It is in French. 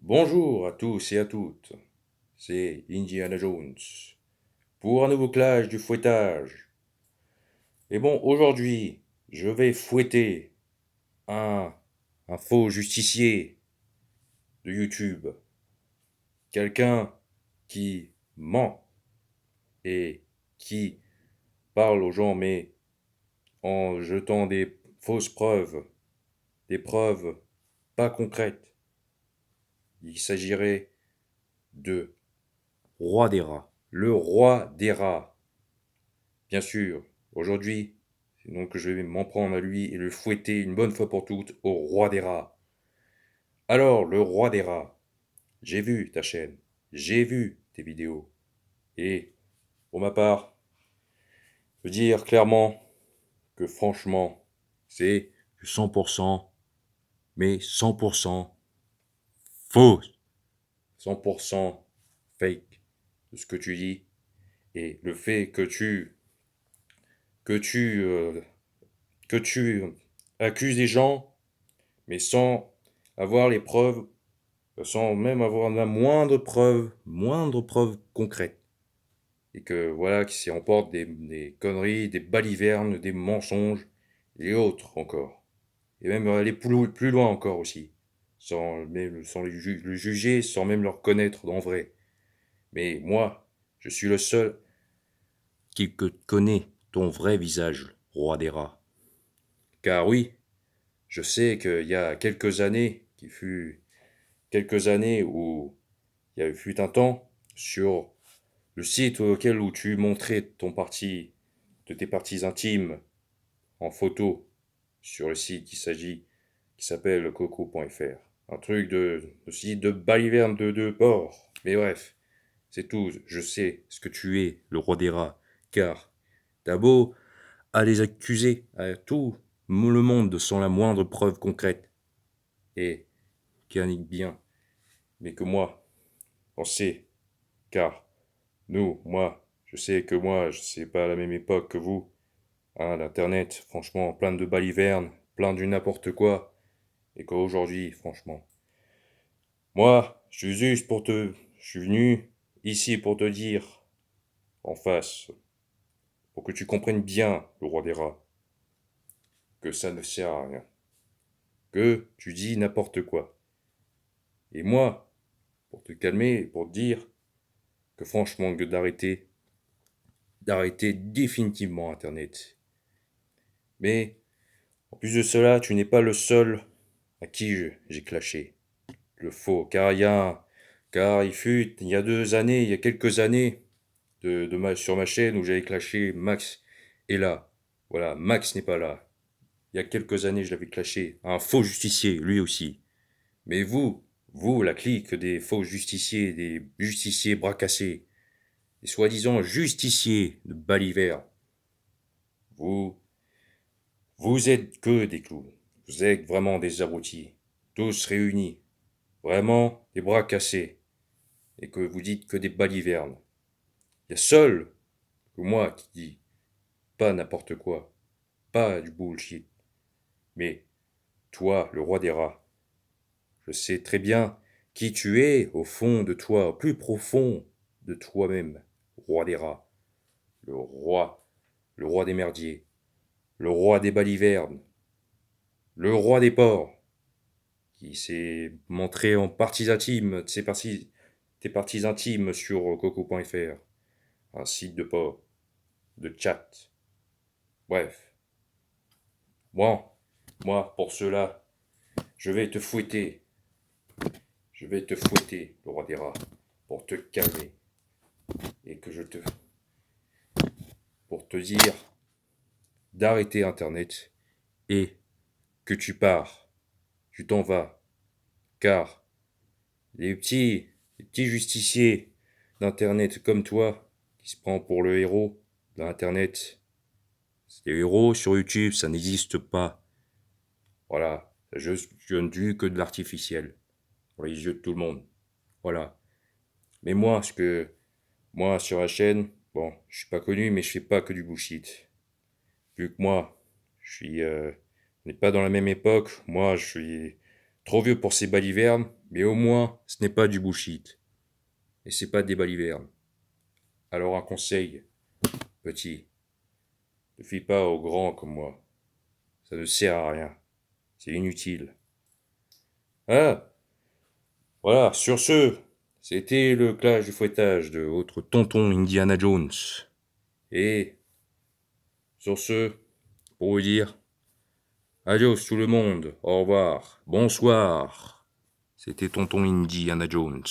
Bonjour à tous et à toutes, c'est Indiana Jones pour un nouveau clash du fouettage. Et bon, aujourd'hui, je vais fouetter un, un faux justicier de YouTube, quelqu'un qui ment et qui parle aux gens mais en jetant des fausses preuves, des preuves pas concrètes. Il s'agirait de Roi des rats, le roi des rats. Bien sûr, aujourd'hui, c'est donc que je vais m'en prendre à lui et le fouetter une bonne fois pour toutes au roi des rats. Alors, le roi des rats, j'ai vu ta chaîne, j'ai vu tes vidéos, et pour ma part, je veux dire clairement que franchement, c'est 100%, mais 100% faux, 100% fake de ce que tu dis, et le fait que tu, euh, que tu accuses des gens, mais sans avoir les preuves, sans même avoir la moindre preuve concrète. Et que voilà, qui s'y emporte des conneries, des balivernes, des mensonges, et autres encore. Et même aller plus loin encore aussi, sans le juger, sans même le reconnaître en vrai. Mais moi, je suis le seul qui connaît ton vrai visage, roi des rats. Car oui, je sais qu'il y a quelques années, qui fut quelques années où il y a fut un temps sur le site auquel où tu montrais de tes parties intimes en photo sur le site qui s'appelle coco.fr. Un truc de site de baliverne de porc. Mais bref, c'est tout. Je sais ce que tu es, le roi des rats. Car t'as beau à les accuser à tout le monde sans la moindre preuve concrète. Et qui indique bien. Mais que moi, on sait. Car je sais que moi, je sais pas à la même époque que vous. Hein, l'Internet, franchement, plein de balivernes, plein du n'importe quoi. Et qu'aujourd'hui, franchement. Moi, je suis venu ici pour te dire, en face, pour que tu comprennes bien, le roi des rats, que ça ne sert à rien. Que tu dis n'importe quoi. Et moi, pour te calmer, pour te dire que franchement, d'arrêter définitivement Internet. Mais en plus de cela, tu n'es pas le seul à qui j'ai clashé. Le faux. Car il y a 2 années, il y a quelques années, sur ma chaîne où j'avais clashé Max est là. Voilà, Max n'est pas là. Il y a quelques années, je l'avais clashé. Un faux justicier, lui aussi. Mais vous, la clique des faux justiciers, des justiciers bras cassés, des soi-disant justiciers de Baliver, vous, vous êtes que des clowns. Vous êtes vraiment des abrutis. Tous réunis. Vraiment des bras cassés. Et que vous dites que des balivernes. Il y a seul que moi qui dis pas n'importe quoi. Pas du bullshit. Mais toi, le roi des rats, je sais très bien qui tu es au fond de toi, au plus profond de toi-même, roi des rats, le roi, le roi des merdiers, le roi des balivernes, le roi des porcs, qui s'est montré en parties intimes, tes parties intimes sur coco.fr, un site de porc, de chat. Bref, moi, pour cela, je vais te fouetter, le roi des rats, pour te calmer, et pour te dire d'arrêter Internet, et que tu pars, tu t'en vas, car les petits justiciers d'Internet comme toi, qui se prend pour le héros d'Internet, les héros sur YouTube, ça n'existe pas. Voilà, je ne dis que de l'artificiel, pour les yeux de tout le monde. Voilà. Mais moi, sur la chaîne, bon, je suis pas connu, mais je fais pas que du bullshit. Vu que moi, on n'est pas dans la même époque, moi, Trop vieux pour ces balivernes, mais au moins, ce n'est pas du bullshit. Et c'est pas des balivernes. Alors un conseil, petit, ne fie pas aux grands comme moi. Ça ne sert à rien. C'est inutile. Ah, voilà, sur ce, c'était le clash du fouettage de votre tonton Indiana Jones. Et, sur ce, pour vous dire, adios tout le monde, au revoir, bonsoir. C'était tonton Indiana Jones.